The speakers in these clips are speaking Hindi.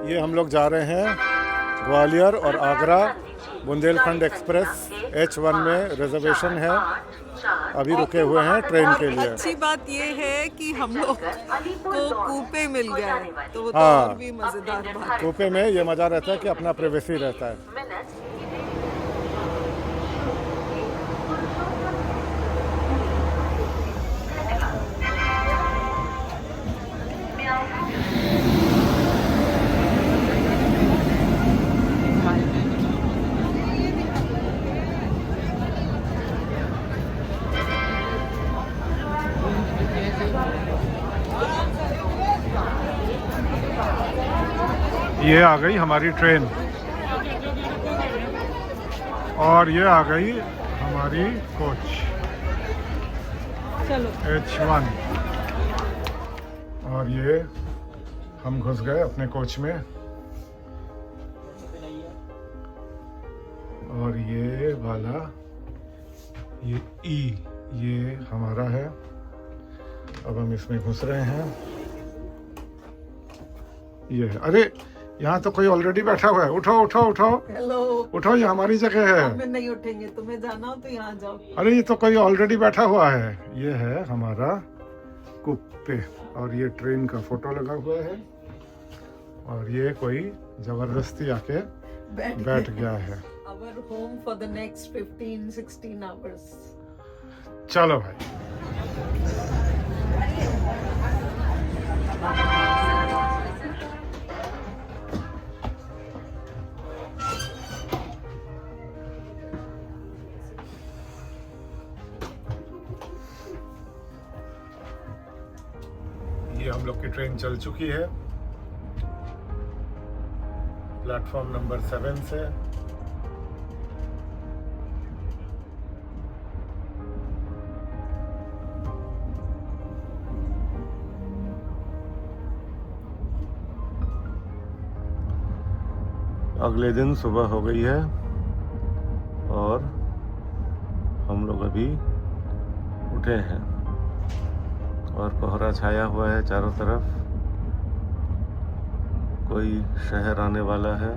ये हम लोग जा रहे हैं ग्वालियर और आगरा बुंदेलखंड एक्सप्रेस H1 में रिजर्वेशन है। अभी रुके हुए हैं ट्रेन के लिए। अच्छी बात ये है कि हम लोग को कूपे मिल गया है, तो वो तो हाँ। और भी मजेदार बात है। कूपे में ये मज़ा रहता है कि अपना प्राइवेसी रहता है। ये आ गई हमारी ट्रेन और ये आ गई हमारी कोच चलो H1 और ये हम घुस गए अपने कोच में और ये वाला ये E ये हमारा है। अब हम इसमें घुस रहे हैं। ये है। अरे यहाँ तो कोई ऑलरेडी बैठा हुआ है। उठो उठो उठो हेलो। उठो, ये हमारी जगह है। हमें नहीं उठेंगे, तुम्हें जाना हो तो यहाँ जाओ। अरे ये तो कोई ऑलरेडी बैठा हुआ है। ये है हमारा कुप्पे और ये ट्रेन का फोटो लगा हुआ है और ये कोई जबरदस्ती आके बैठ गया है। Our home for the next 15-16 hours. चलो भाई। ये हम लोग की ट्रेन चल चुकी है प्लेटफॉर्म नंबर 7 से। अगले दिन सुबह हो गई है और हम लोग अभी उठे हैं और कोहरा छाया हुआ है चारों तरफ। कोई शहर आने वाला है।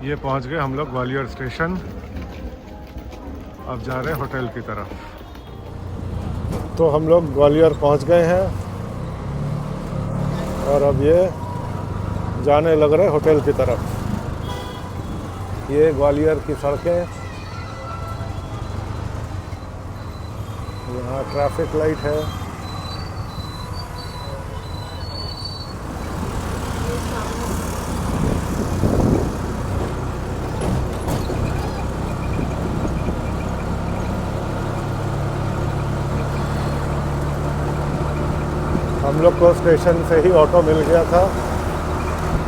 ये पहुंच गए हम लोग ग्वालियर स्टेशन। अब जा रहे हैं होटल की तरफ। तो हम लोग ग्वालियर पहुंच गए हैं और अब ये जाने लग रहे होटल की तरफ। ये ग्वालियर की सड़कें, यहाँ ट्रैफिक लाइट है। हम लोग को स्टेशन से ही ऑटो मिल गया था,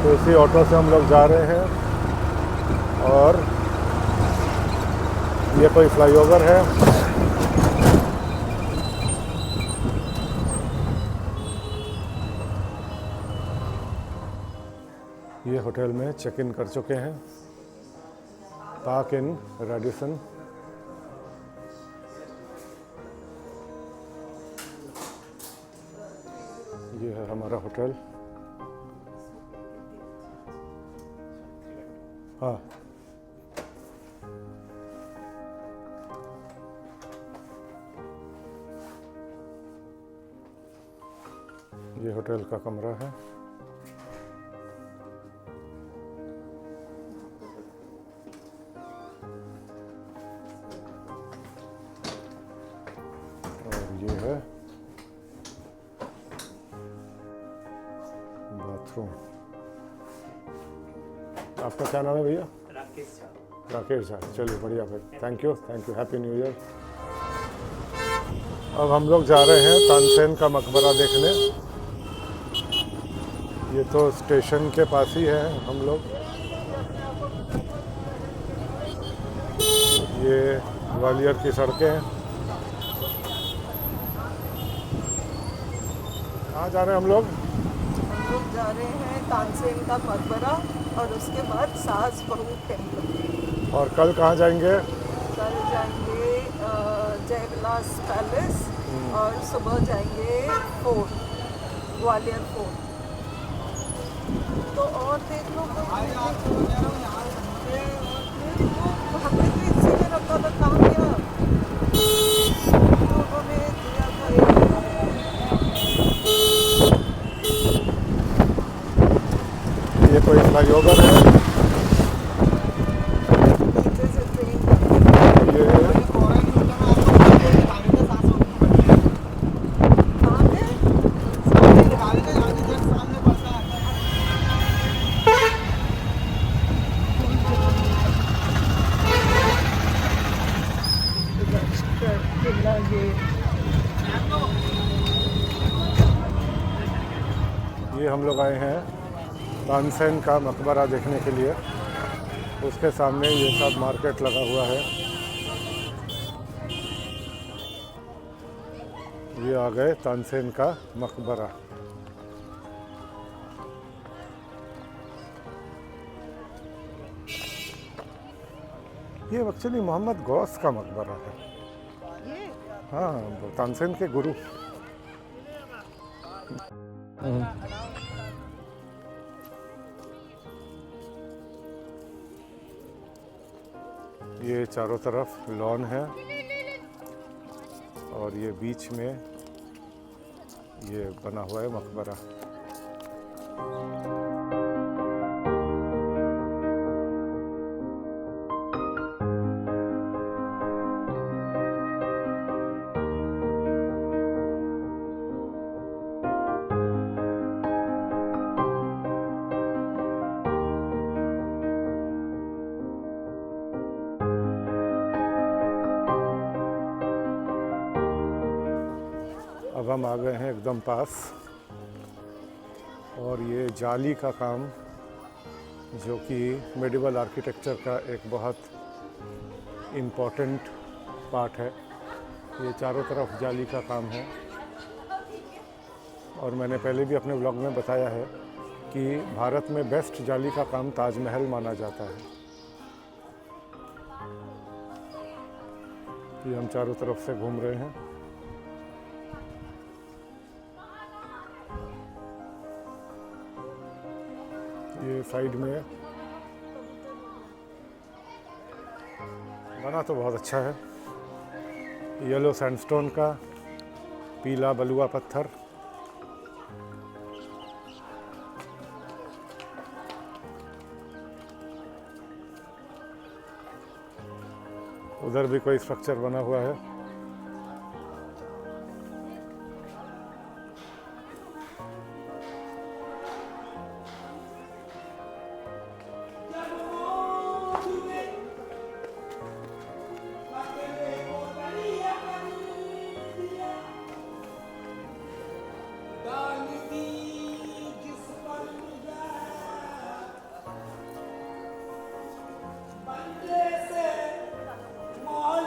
तो इसी ऑटो से हम लोग जा रहे हैं। और ये कोई फ्लाईओवर है। ये होटल में चेक इन कर चुके हैं। पार्क इन रेडिसन। ये है हमारा होटल। हाँ, ये होटल का कमरा है। और ये है बाथरूम। आपका क्या नाम है भैया? राकेश झा। राकेश झा। चलिए बढ़िया भाई, thank you happy new year. अब हम लोग जा रहे हैं तानसेन का मकबरा देखने। ये तो स्टेशन के पास ही है हम लोग। ये ग्वालियर की सड़कें हैं। कहाँ जा रहे हैं हम लोग? हम लोग जा रहे हैं तानसेन का मकबरा और उसके बाद सास बहू टेम्पल। और कल कहाँ जाएंगे? कल जाएंगे जयविलास पैलेस और सुबह जाएंगे फोर्ट, ग्वालियर फोर्ट। तो और देख लो हमने तो इसीलिए रखा था, कहाँ गया? उन्होंने दिया था ये कोई फ्लाईओवर है। नीचे से ट्रेन। ये कहाँ पे? किला गेट। ये हम लोग आए हैं तानसेन का मकबरा देखने के लिए। उसके सामने ये सब मार्केट लगा हुआ है। ये आ गए तानसेन का मकबरा। ये एक्चुअली मोहम्मद गौस का मकबरा है। ये हाँ, तानसेन के गुरु। ये चारों तरफ लॉन है और ये बीच में ये बना हुआ है मकबरा। अब हम आ गए हैं एकदम पास और ये जाली का काम, जो कि मेडिवल आर्किटेक्चर का एक बहुत इम्पोर्टेंट पार्ट है। ये चारों तरफ जाली का काम है और मैंने पहले भी अपने ब्लॉग में बताया है कि भारत में बेस्ट जाली का काम ताजमहल माना जाता है। ये हम चारों तरफ से घूम रहे हैं। ये साइड में बना तो बहुत अच्छा है। येलो सैंडस्टोन का, पीला बलुआ पत्थर। उधर भी कोई स्ट्रक्चर बना हुआ है।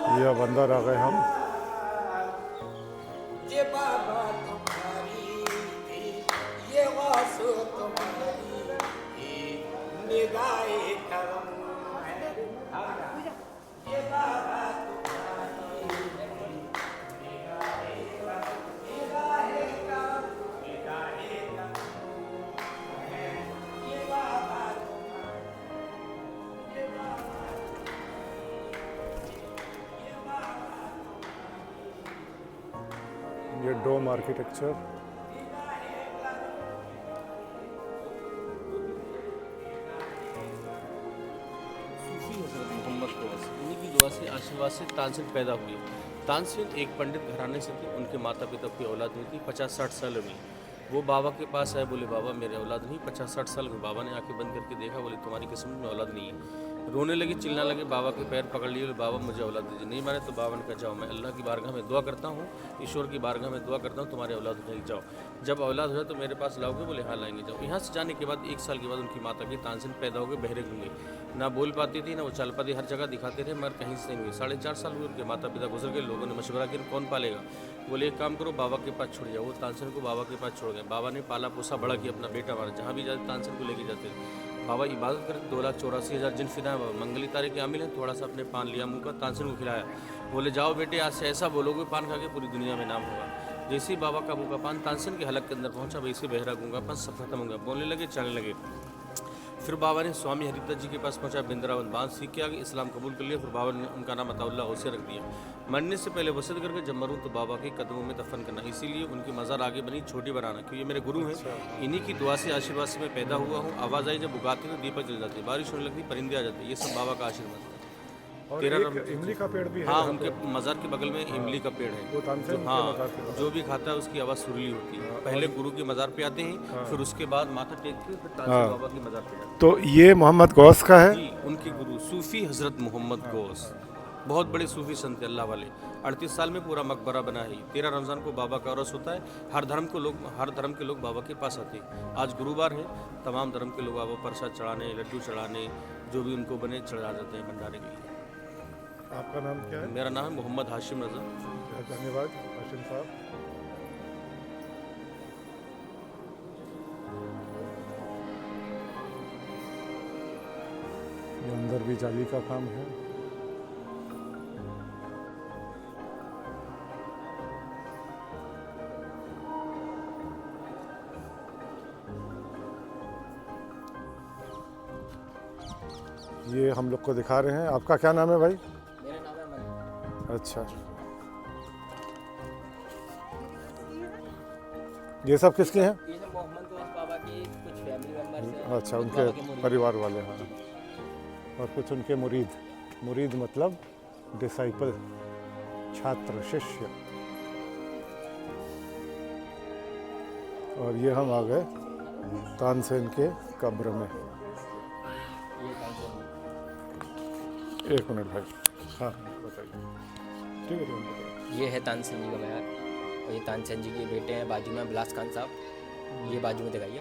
ये अब अंदर आ गए हम। ये बाबा तुम्हारी ये वासु तुम्हारी निगाहे करम है। ये बाबा ये डोम आर्किटेक्चर। सूफी हजरत मोहम्मद गौस, इन्हीं की दुआ से आशीर्वाद से तानसेन पैदा हुए। तानसेन एक पंडित घराने से थे। उनके माता पिता की औलाद नहीं थी। 50-60 साल में वो बाबा के पास आए, बोले बाबा मेरे औलाद नहीं। 50-60 साल में बाबा ने आंखें बंद करके देखा, बोले तुम्हारी किस्मत में औलाद नहीं है। रोने लगे, चिल्लाने लगे, बाबा के पैर पकड़ लिए, बोले बाबा मुझे औलाद दीजिए। नहीं माने तो बाबा ने कहा जाओ, मैं अल्लाह की बारगाह में दुआ करता हूँ, ईश्वर की बारगाह में दुआ करता हूँ, तुम्हारी औलाद हो जाएगी, जाओ। जब औलाद हो जाए तो मेरे पास लाओगे? बोले हाँ लाएंगे, जाओ। यहाँ से जाने के बाद 1 साल के बाद उनकी माता की तानसेन पैदा हो गए, बहरे गूंगे, ना बोल पाती थी ना वो चल पाती, हर जगह दिखाते रहे मगर कहीं से नहीं हुई। 4.5 साल हुए, उनके माता पिता गुजर गए। लोगों ने मशवरा किया कौन पालेगा? बोले एक काम करो, बाबा के पास छोड़ जाओ। वो तानसेन को बाबा के पास छोड़ गए। बाबा ने पाला पोसा बड़ा किया, अपना बेटा मारा, जहाँ भी जाते तानसेन को लेके जाते थे। बाबा इबादत करते, 2,84,000 जिन फिदा है। बाबा मंगली तारीख के आमिल है, थोड़ा सा अपने पान लिया मुँह का, तानसेन को खिलाया, बोले जाओ बेटे आज से ऐसा बोलोगे पान खा के पूरी दुनिया में नाम होगा। जैसे ही बाबा का मुँह का पान तानसेन के हलक के अंदर पहुंचा, वैसे बहरा गूंगापन सब खत्म हो गया, बोलने लगे, चलने लगे। फिर बाबा ने स्वामी हरिदत्त जी के पास पहुंचा, बिंद्रावन बांध सीख के आगे इस्लाम कबूल कर लिया। फिर बाबा ने उनका नाम अताउल्लाह गौसे रख दिया। मरने से पहले वसीयत करके जब मरूँ तो बाबा के कदमों में दफन करना, इसीलिए उनकी मज़ार आगे बनी छोटी बनाना, क्योंकि ये मेरे गुरु हैं, इन्हीं की दुआ से आशीर्वाद से मैं पैदा हुआ हूँ। आवाज़ आई जब उगाते तो दीपक जल जाते, बारिश होने लगती परिंदे आ जाते, ये सब बाबा का आशीर्वाद है। और 13 एक इमली का पेड़ भी है। हाँ, यहाँ उनके पे। मज़ार के बगल में इमली का पेड़ है। वो तानसेन के हाँ, मज़ार के पास। जो भी खाता है उसकी आवाज़ सुरीली होती है। पहले गुरु के मज़ार पे आते हैं, फिर उसके बाद माथा टेक के फिर तानसेन बाबा की मज़ार पे जाते हैं। तो ये मोहम्मद गौस का है। जी, उनके गुरु सूफ़ी हज़रत मोहम्मद गौस बहुत बड़े सूफ़ी संत अल्लाह वाले। 38 साल में पूरा मकबरा बना है। 13 रमज़ान को बाबा का उर्स होता है। हर धर्म के लोग बाबा के पास आते हैं। आज गुरुवार है, तमाम धर्म के लोग बाबा प्रसाद चढ़ाने, लड्डू चढ़ाने, जो भी उनको बने चढ़ा जाते हैं भंडारे के लिए। आपका नाम क्या है? मेरा नाम है मोहम्मद हाशिम रज़ा। धन्यवाद हाशिम साहब। ये अंदर भी जाली का काम है। ये हम लोग को दिखा रहे हैं। आपका क्या नाम है भाई? मेरा नाम है अमन। अच्छा, ये सब किसके हैं? ये सब मोहम्मद गौस बाबा की कुछ फैमिली मेंबर्स हैं। अच्छा, कुछ उनके बाबा के मुरीद। परिवार वाले हैं। और कुछ उनके मुरीद मतलब डिसाइपल, छात्र, शिष्य। और ये हम आ गए तानसेन के कब्र में। ये तानसेन। एक मिनट भाई। हाँ बताइए। ठीक है, बताइए। ये है तानसेन जी का बयान, और ये तानसेन जी के बेटे हैं बाजू में बिलास खान साहब। ये बाजू में दिखाइए,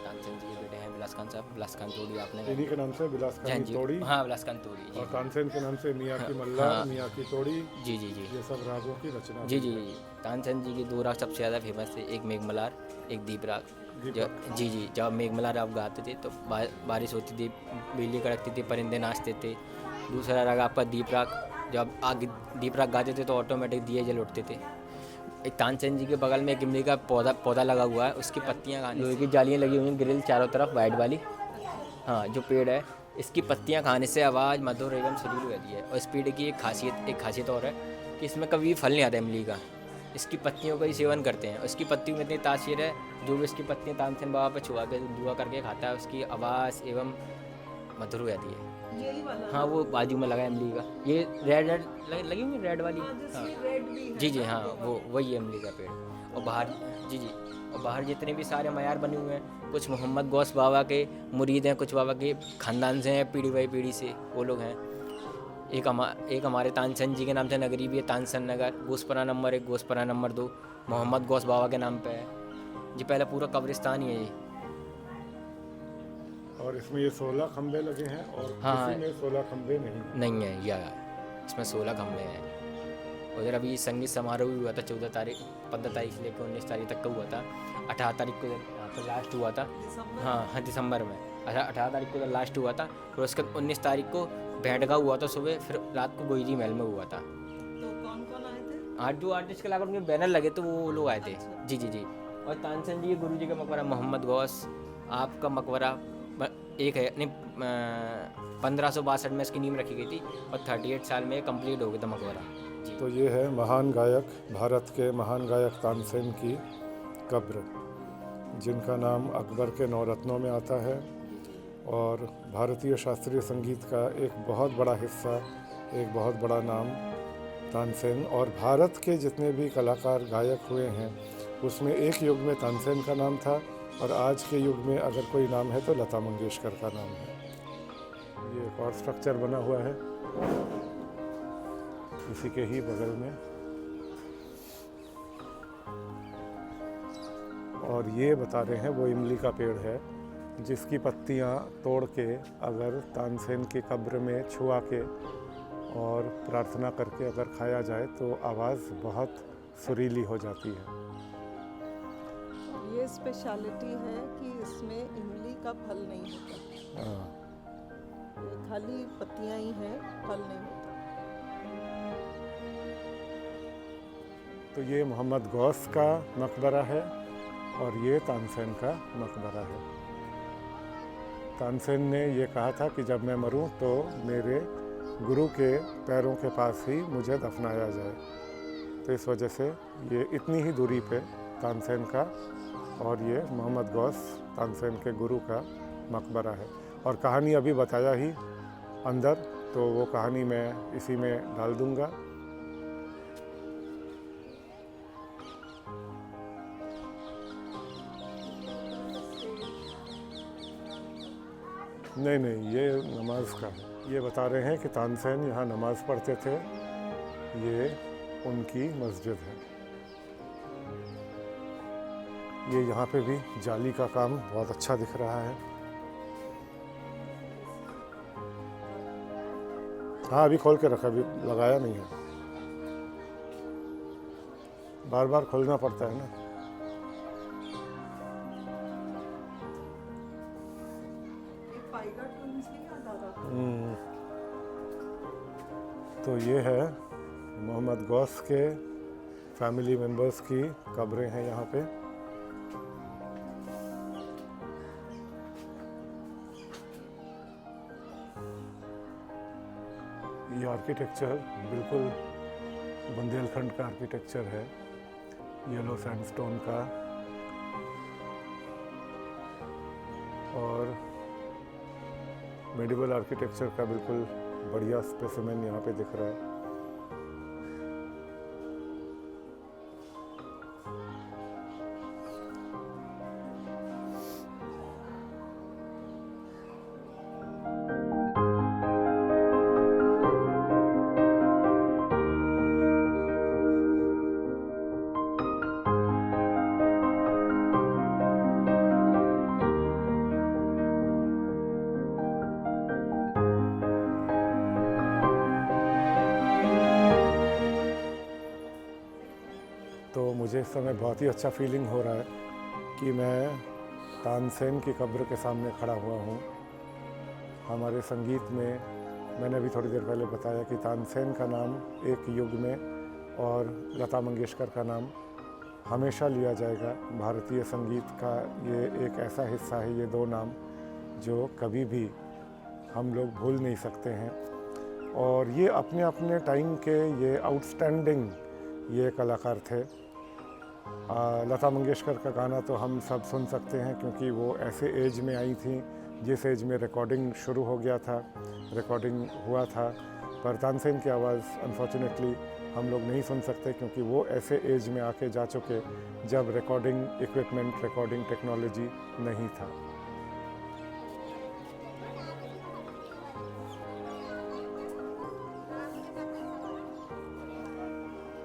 तानसेन जी के बेटे हैं बिलास खान साहब। बिलास खान तोड़ी आपने इन्हीं के नाम से बिलास हाँ खान जी, तोड़ी। हाँ बिलास खान तोड़ी जी। और तानसेन के नाम से मियाँ की मल्ला, हाँ। मियाँ की तोड़ी, जी जी जी ये सब रागों की रचना। जी जी जी। तानसेन जी की 2 राग सबसे ज़्यादा फेमस थे, एक मेघमल्हार, एक दीप राग। जी जी, जब मेघमल्हार आप गाते थे तो बारिश होती थी, बिजली कड़कती थी, परिंदे नाचते थे। दूसरा राग आपका दीप राग, जब आग दीप राग गाते थे तो ऑटोमेटिक दिए जल उठते थे। एक तानसेन जी के बगल में एक इमली का पौधा लगा हुआ है, उसकी पत्तियां खाने, लोहे की जालियाँ लगी हुई हैं, ग्रिल चारों तरफ वाइट वाली। हाँ, जो पेड़ है इसकी पत्तियां खाने से आवाज़ मधुर एवं सुरीली रहती है। और इस पेड़ की एक खासियत और है कि इसमें कभी भी फल नहीं आता इमली का। इसकी पत्तियों का ही सेवन करते हैं। और इसकी पत्तियों में इतनी तासीर है, जो भी इसकी पत्तियाँ तानसेन बाबा पे छुआ के दुआ करके खाता है, उसकी आवाज़ एवं मधुर हो जाती है। यही वाला हाँ, वो बाजू में लगा है इमली का। ये रेड लगी हुई रेड वाली। हाँ रेड भी है। जी जी, हाँ वो वही है इमली का पेड़। और बाहर जी जी, और बाहर जितने भी सारे मयार बने हुए हैं, कुछ मोहम्मद गौस बाबा के मुरीद हैं, कुछ बाबा के ख़ानदान से हैं, पीढ़ी बाई पीढ़ी से वो लोग हैं। एक हमारे तानसेन जी के नाम से नगरी भी है, तानसेन नगर। गोसपरा नंबर 1, गोसपरा नंबर 2 मोहम्मद गौस बाबा के नाम पे है जी। पहले पूरा कब्रिस्तान ही है ये। और इसमें ये 16 खंबे लगे हैं और हाँ। किसी में 16 खंबे नहीं है या इसमें 16 खंबे हैं। उधर अभी संगीत समारोह भी हुआ था 15 तारीख से लेकर 19 तारीख तक का हुआ था। 18 तारीख को यहाँ पर लास्ट हुआ था। हाँ, दिसंबर में 18 तारीख को लास्ट हुआ था। फिर उसके 19 तारीख को बैठगा हुआ था सुबह, फिर रात को गोईजी महल में हुआ था। तो कौन कौन आए थे? जो आर्टिस्ट के अलावा उनके बैनर लगे तो वो लोग आए थे। जी जी जी। और तानसेन जी के गुरु जी का मकबरा मोहम्मद गौस, आपका मकबरा एक है नहीं 1562 में इसकी नींव रखी गई थी और 38 साल में कंप्लीट हो गया था मकबरा जी। तो ये है महान गायक, भारत के महान गायक तानसेन की कब्र, जिनका नाम अकबर के 9 रत्नों में आता है। और भारतीय शास्त्रीय संगीत का एक बहुत बड़ा हिस्सा, एक बहुत बड़ा नाम तानसेन। और भारत के जितने भी कलाकार गायक हुए हैं उसमें एक युग में तानसेन का नाम था, और आज के युग में अगर कोई नाम है तो लता मंगेशकर का नाम है। ये एक और स्ट्रक्चर बना हुआ है इसी के ही बगल में। और ये बता रहे हैं वो इमली का पेड़ है जिसकी पत्तियां तोड़ के अगर तानसेन की कब्र में छुआ के और प्रार्थना करके अगर खाया जाए तो आवाज़ बहुत सुरीली हो जाती है। ये स्पेशलिटी है कि इसमें इमली का फल नहीं होता, हाँ, ये खाली पत्तियां ही हैं, फल नहीं होता। तो ये मोहम्मद गौस का मकबरा है और ये तानसेन का मकबरा है। तानसेन ने ये कहा था कि जब मैं मरूं तो मेरे गुरु के पैरों के पास ही मुझे दफनाया जाए। तो इस वजह से ये इतनी ही दूरी पे तानसेन का और ये मोहम्मद गौस तानसेन के गुरु का मकबरा है। और कहानी अभी बताया ही अंदर, तो वो कहानी मैं इसी में डाल दूँगा। नहीं, ये नमाज का है। ये बता रहे हैं कि तानसेन यहाँ नमाज पढ़ते थे, ये उनकी मस्जिद है। ये यहाँ पे भी जाली का काम बहुत अच्छा दिख रहा है। हाँ, अभी खोल के रखा, अभी लगाया नहीं है, बार बार खोलना पड़ता है ना। तो ये है मोहम्मद गौस के फैमिली मेंबर्स की कब्रें हैं यहाँ पे। ये आर्किटेक्चर बिल्कुल बुंदेलखंड का आर्किटेक्चर है, येलो सैंडस्टोन का। और मेडिवल आर्किटेक्चर का बिल्कुल बढ़िया स्पेसिमेन यहाँ पे दिख रहा है। तो मुझे इस समय बहुत ही अच्छा फीलिंग हो रहा है कि मैं तानसेन की कब्र के सामने खड़ा हुआ हूँ। हमारे संगीत में मैंने अभी थोड़ी देर पहले बताया कि तानसेन का नाम एक युग में और लता मंगेशकर का नाम हमेशा लिया जाएगा। भारतीय संगीत का ये एक ऐसा हिस्सा है, ये दो नाम जो कभी भी हम लोग भूल नहीं सकते हैं। और ये अपने अपने टाइम के ये आउटस्टैंडिंग ये कलाकार थे। लता मंगेशकर का गाना तो हम सब सुन सकते हैं क्योंकि वो ऐसे एज में आई थी जिस एज में रिकॉर्डिंग शुरू हो गया था, रिकॉर्डिंग हुआ था। पर तानसेन की आवाज़ अनफॉर्चुनेटली हम लोग नहीं सुन सकते क्योंकि वो ऐसे एज में आके जा चुके जब रिकॉर्डिंग इक्विपमेंट, रिकॉर्डिंग टेक्नोलॉजी नहीं था।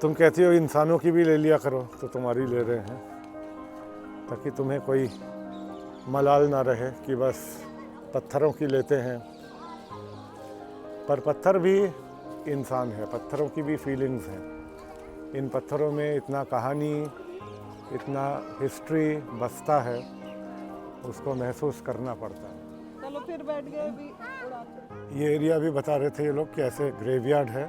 तुम कहती हो इंसानों की भी ले लिया करो, तो तुम्हारी ले रहे हैं ताकि तुम्हें कोई मलाल ना रहे कि बस पत्थरों की लेते हैं। पर पत्थर भी इंसान है, पत्थरों की भी फीलिंग्स हैं। इन पत्थरों में इतना कहानी, इतना हिस्ट्री बसता है, उसको महसूस करना पड़ता है। चलो फिर बैठ गए अभी उड़ाते। ये एरिया भी बता रहे थे ये लोग कि ऐसे ग्रेवयार्ड है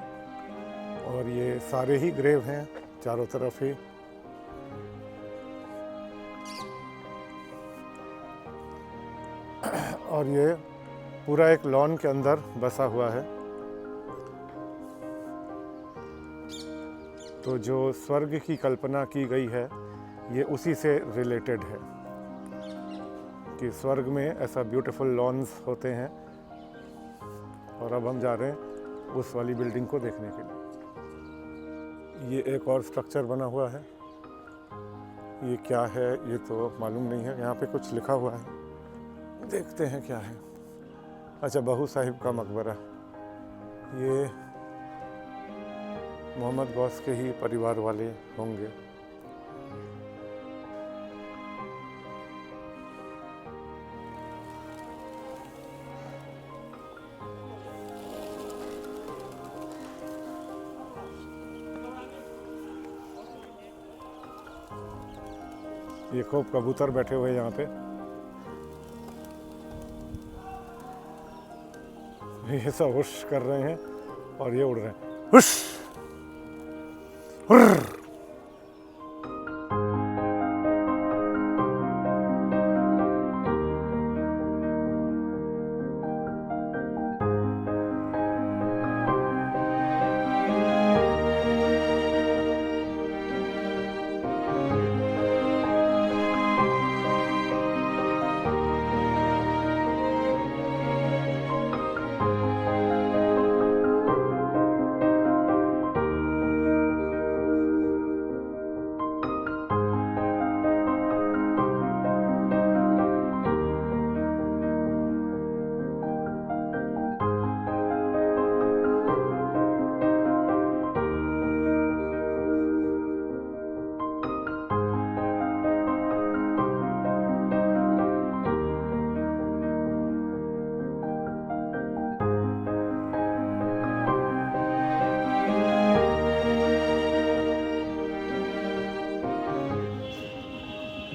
और ये सारे ही ग्रेव हैं चारों तरफ ही। और ये पूरा एक लॉन के अंदर बसा हुआ है। तो जो स्वर्ग की कल्पना की गई है ये उसी से रिलेटेड है कि स्वर्ग में ऐसा ब्यूटीफुल लॉन्स होते हैं। और अब हम जा रहे हैं उस वाली बिल्डिंग को देखने के लिए। ये एक और स्ट्रक्चर बना हुआ है, ये क्या है ये तो मालूम नहीं है। यहाँ पे कुछ लिखा हुआ है, देखते हैं क्या है। अच्छा, बहू साहिब का मकबरा, ये मोहम्मद गौस के ही परिवार वाले होंगे। ये खूब कबूतर बैठे हुए यहाँ पे, ये सब हुश कर रहे हैं और ये उड़ रहे हैं, हुश हुर्र।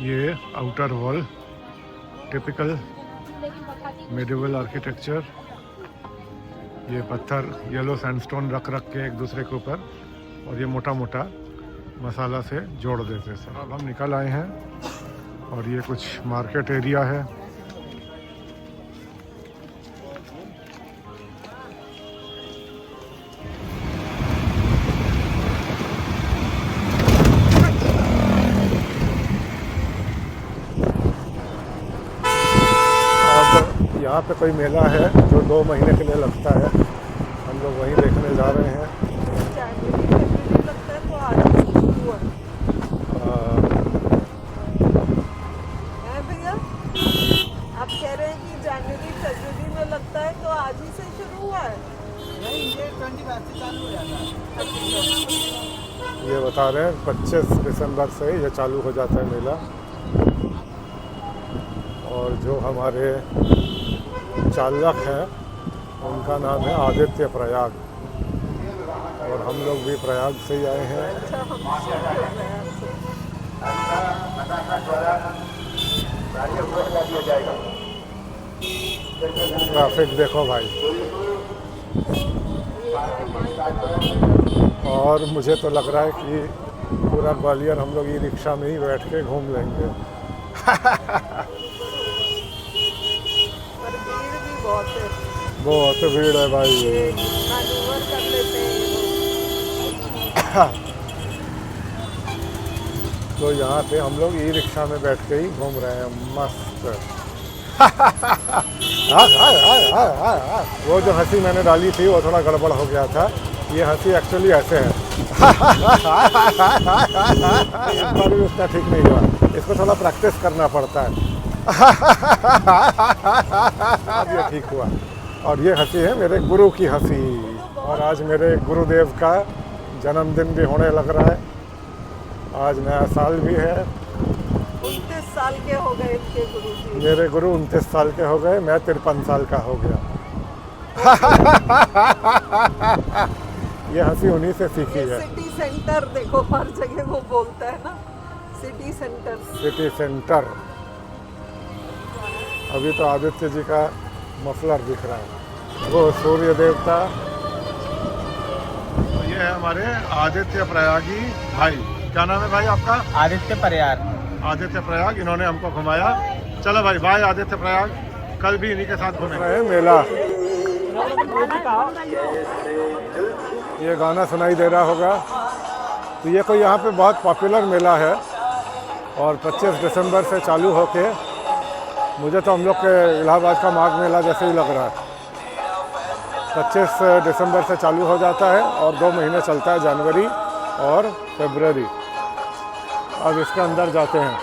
ये outer wall, typical medieval architecture. ये पत्थर येलो सैंडस्टोन रख रख के एक दूसरे के ऊपर, और ये मोटा मोटा मसाला से जोड़ देते सर। अब हम निकल आए हैं और ये कुछ मार्केट एरिया है। यहाँ पे कोई मेला है जो 2 महीने के लिए लगता है, हम लोग वहीं देखने जा रहे हैं। जनवरी लगता है तो आज से शुरू हुआ है भैया। आप कह रहे हैं कि जनवरी फरवरी में लगता है तो आज ही से शुरू हुआ है। नहीं, ये 25 से चालू हो जाता है। ये बता रहे हैं 25 दिसंबर से ये चालू हो जाता है मेला। और जो हमारे चालक हैं उनका नाम है आदित्य प्रयाग, और हम लोग भी प्रयाग से ही आए हैं। अच्छा, हम ट्रैफिक देखो भाई, और मुझे तो लग रहा है कि पूरा ग्वालियर हम लोग ई रिक्शा में ही बैठ के घूम लेंगे। पर भीड़ भी बहुत है, बहुत भीड़ है भाई। मैनूवर कर लेते हैं ये लोग। तो यहाँ पे हम लोग ई रिक्शा में बैठ के ही घूम रहे हैं, मस्त। वो जो हंसी मैंने डाली थी वो थोड़ा गड़बड़ हो गया था। ये हंसी एक्चुअली ऐसे है। इस बार भी उसका ठीक नहीं हुआ, इसको थोड़ा प्रैक्टिस करना पड़ता है। अब ये ठीक हुआ। और ये हंसी है मेरे गुरु की हंसी, और आज मेरे गुरुदेव का जन्मदिन भी होने लग रहा है। आज नया साल भी है। 29 साल के हो गए इनके गुरु जी। मेरे गुरु 29 साल के हो गए, मैं 53 साल का हो गया। ये हंसी उन्हीं से सीखी है। सिटी सेंटर देखो, हर जगह वो बोलता है ना, सिटी सेंटर। City centre. अभी तो आदित्य जी का मफलर दिख रहा है, वो सूर्य देवता। तो ये है हमारे आदित्य प्रयागी भाई। क्या नाम है भाई आपका? आदित्य प्रयाग। आदित्य प्रयाग, इन्होंने हमको घुमाया। चलो भाई, बाय आदित्य प्रयाग, कल भी इन्हीं के साथ घूमेंगे। मेला, ये गाना सुनाई दे रहा होगा। तो ये कोई यहाँ पे बहुत पॉपुलर मेला है, और 25 दिसंबर से चालू होके, मुझे तो हम लोग के इलाहाबाद का माघ मेला जैसे ही लग रहा है। 25 दिसंबर से चालू हो जाता है और 2 महीने चलता है, जनवरी और फरवरी। अब इसके अंदर जाते हैं।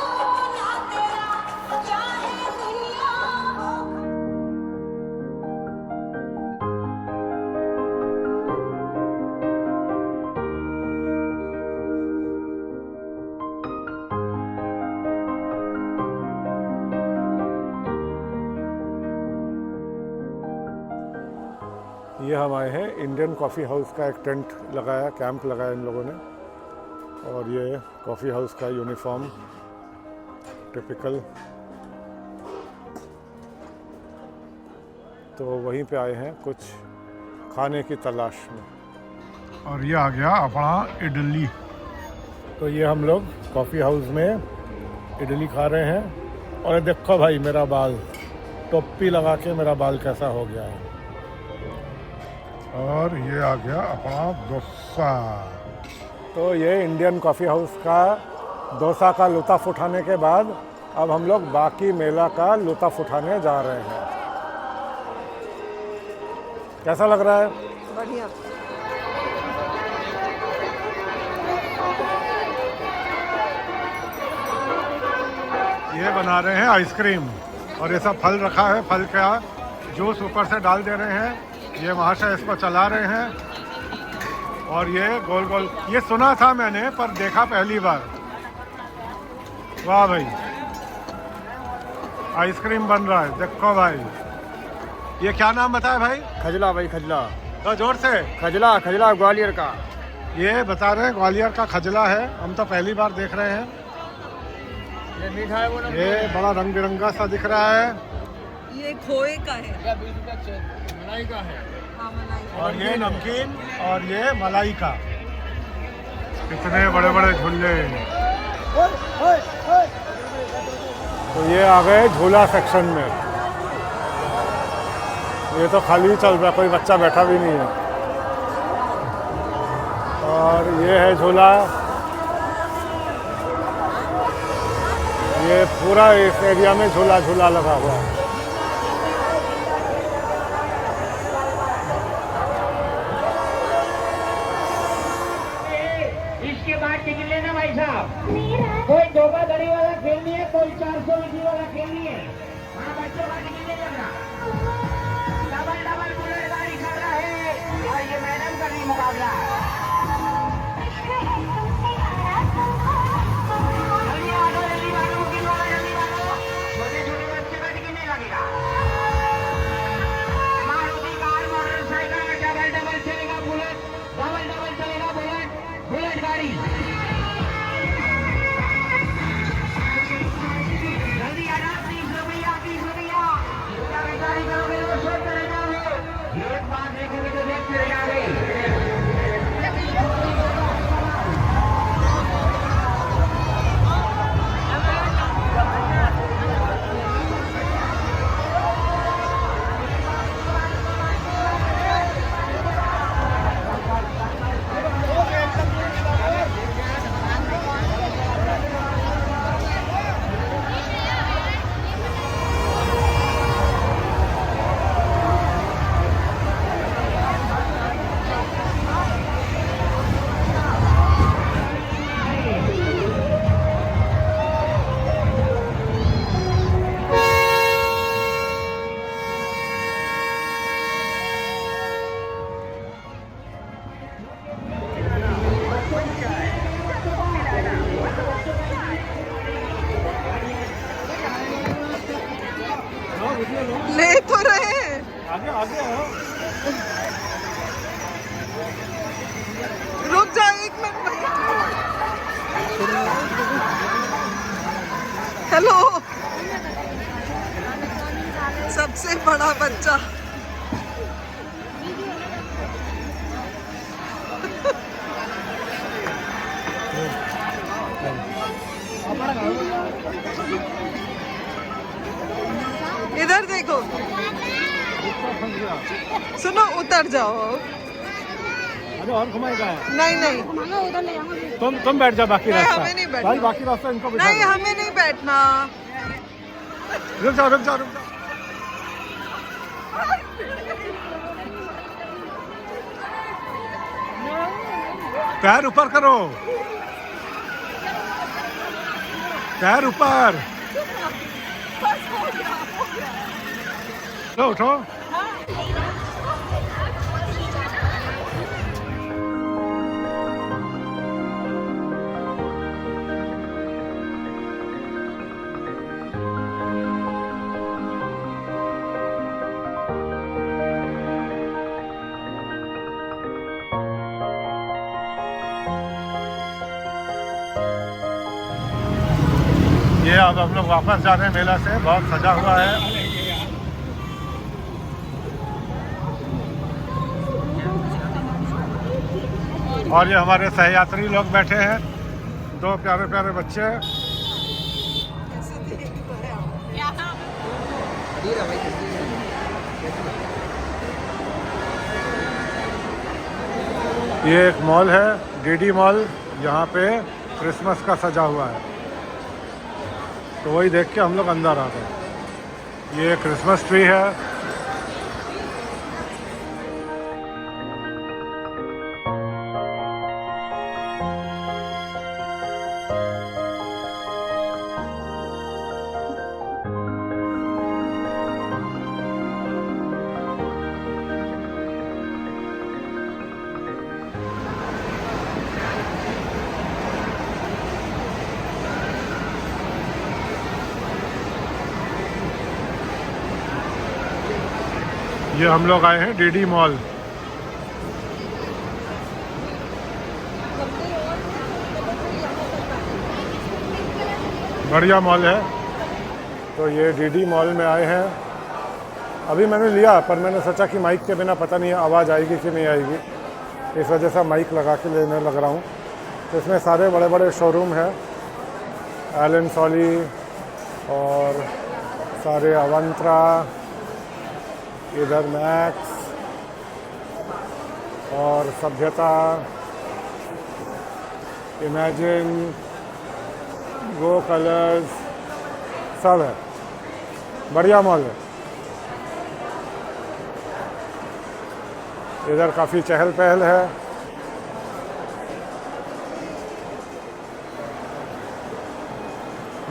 ये हम आए हैं इंडियन कॉफ़ी हाउस का एक टेंट लगाया, कैंप लगाया इन लोगों ने। और ये कॉफ़ी हाउस का यूनिफॉर्म टिपिकल। तो वहीं पे आए हैं कुछ खाने की तलाश में। और ये आ गया अपना इडली। तो ये हम लोग कॉफ़ी हाउस में इडली खा रहे हैं। और देखो भाई मेरा बाल, टोपी लगा के मेरा बाल कैसा हो गया है। और ये आ गया अपना डोसा। तो ये इंडियन कॉफ़ी हाउस का डोसा का लुत्फ़ उठाने के बाद अब हम लोग बाकी मेला का लुत्फ़ उठाने जा रहे हैं। कैसा लग रहा है? बढ़िया। ये बना रहे हैं आइसक्रीम और ये सब फल रखा है, फल का जूस ऊपर से डाल दे रहे हैं। ये महाशय इसको चला रहे हैं और ये गोल गोल, ये सुना था मैंने पर देखा पहली बार। वाह भाई, आइसक्रीम बन रहा है, देखो भाई। ये क्या नाम बताया भाई? खजला भाई, खजला। तो जोर से। खजला, खजला ग्वालियर का। ये बता रहे हैं ग्वालियर का खजला है, हम तो पहली बार देख रहे हैं। ये मीठा है वो ना? ये बड़ा रंग बिरंगा सा दिख रहा है। ये खोए का है। मलाई का है। हाँ, मलाई का। और ये नमकीन और ये मलाई का। कितने बड़े बड़े झूले। तो ये आ गए झूला सेक्शन में। ये तो खाली चल रहा है, कोई बच्चा बैठा भी नहीं है। और ये है झूला। ये पूरा इस एरिया में झूला झूला लगा हुआ है। इसके बाद टिकट लेना भाई साहब। कोई धोखाधड़ी वाला खेल नहीं है, कोई 400 विधि वाला खेल नहीं है। हाँ, बच्चों का टिकट ले लेना। डबल डबल बुलेट गाड़ी खड़ा है और ये मैडम का नहीं मुकाबला है। जल्दी आ जाओ, जल्दी आ जाओ, बुकिंग वाला जल्दी आ जाओ। छोटे छोटे बच्चे का टिकट नहीं लगेगा। Maruti car, motorcycle double double चलेगा, बुलेट डबल डबल चलेगा, बुलेट गाड़ी। जल्दी आ जाओ, 30 रुपया 30 रुपया। क्या बेचारी करोगे तो शोध चले जाओगे। एक बार देखोगे तो देख चले जाओगे। ले तो रहे हैं। आगे आगे रुक जा, 1 मिनट भैया। हेलो, सबसे बड़ा बच्चा। इधर देखो, सुनो, उतर जाओ। अरे और घुमाएगा? नहीं नहीं, तुम बैठ जाओ बाकी नहीं, रास्ता। हमें नहीं बैठना। भाई बाकी रास्ता इनको बिठा नहीं, दो। हमें नहीं बैठना। रुक जाओ रुक जाओ रुक जाओ। पैर ऊपर करो, पैर ऊपर। उठो उठो। अब हम लोग वापस जा रहे हैं मेला से, बहुत सजा हुआ है। और ये हमारे सहयात्री लोग बैठे हैं, दो प्यारे प्यारे बच्चे। ये एक मॉल है, डीडी मॉल, यहाँ पे क्रिसमस का सजा हुआ है, तो वही देख के हम लोग अंदर आ गए। ये क्रिसमस ट्री है। ये हम लोग आए हैं डीडी मॉल। बढ़िया मॉल है। तो ये डीडी मॉल में आए हैं। अभी मैंने लिया, पर मैंने सोचा कि माइक के बिना पता नहीं आवाज़ आएगी कि नहीं आएगी, इस वजह से माइक लगा के लेने लग रहा हूँ। तो इसमें सारे बड़े बड़े शोरूम हैं, एलन सॉली और सारे अवंत्रा, इधर मैक्स और सभ्यता, इमेजिन, गो कलर्स, सब है। बढ़िया मॉल है। इधर काफ़ी चहल पहल है।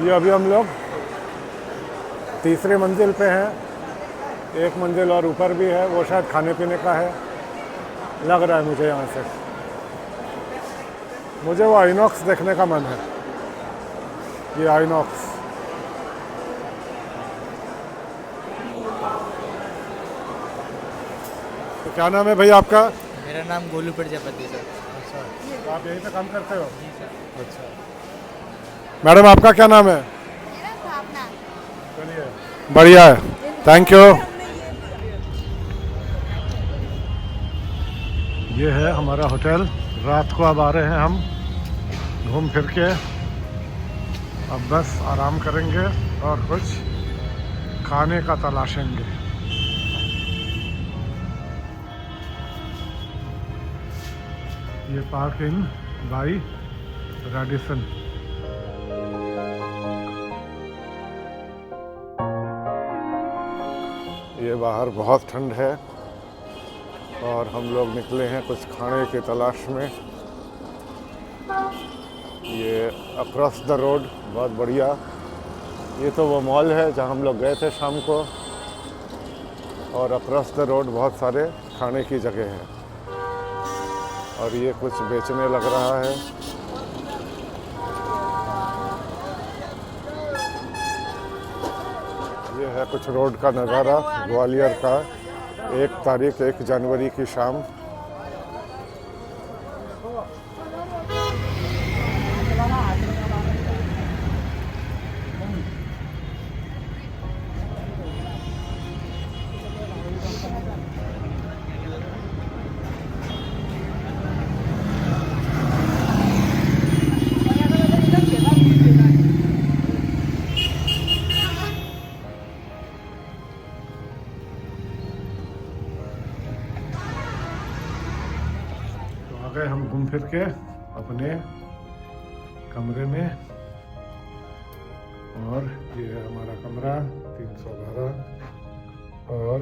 ये अभी हम लोग तीसरे मंजिल पे हैं, एक मंजिल और ऊपर भी है, वो शायद खाने पीने का है लग रहा है मुझे। यहाँ से मुझे वो आइनॉक्स देखने का मन है, ये आइनॉक्स। तो क्या नाम है भैया आपका? मेरा नाम गोलू प्रजापति सर। अच्छा, तो आप यहीं पे काम करते हो? अच्छा। मैडम आपका क्या नाम है? चलिए, बढ़िया है, थैंक यू। ये है हमारा होटल। रात को अब आ रहे हैं हम घूम फिर के, अब बस आराम करेंगे और कुछ खाने का तलाशेंगे। ये पार्क इन बाई रेडिसन। ये बाहर बहुत ठंड है और हम लोग निकले हैं कुछ खाने की तलाश में। ये अक्रॉस द रोड, बहुत बढ़िया। ये तो वो मॉल है जहाँ हम लोग गए थे शाम को, और अक्रॉस द रोड बहुत सारे खाने की जगह है। और ये कुछ बेचने लग रहा है। ये है कुछ रोड का नज़ारा ग्वालियर का, 1 तारीख 1 जनवरी की शाम। गए हम घूम फिर के अपने कमरे में, और ये है हमारा कमरा 312। और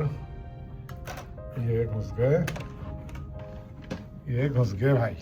ये घुस गए भाई।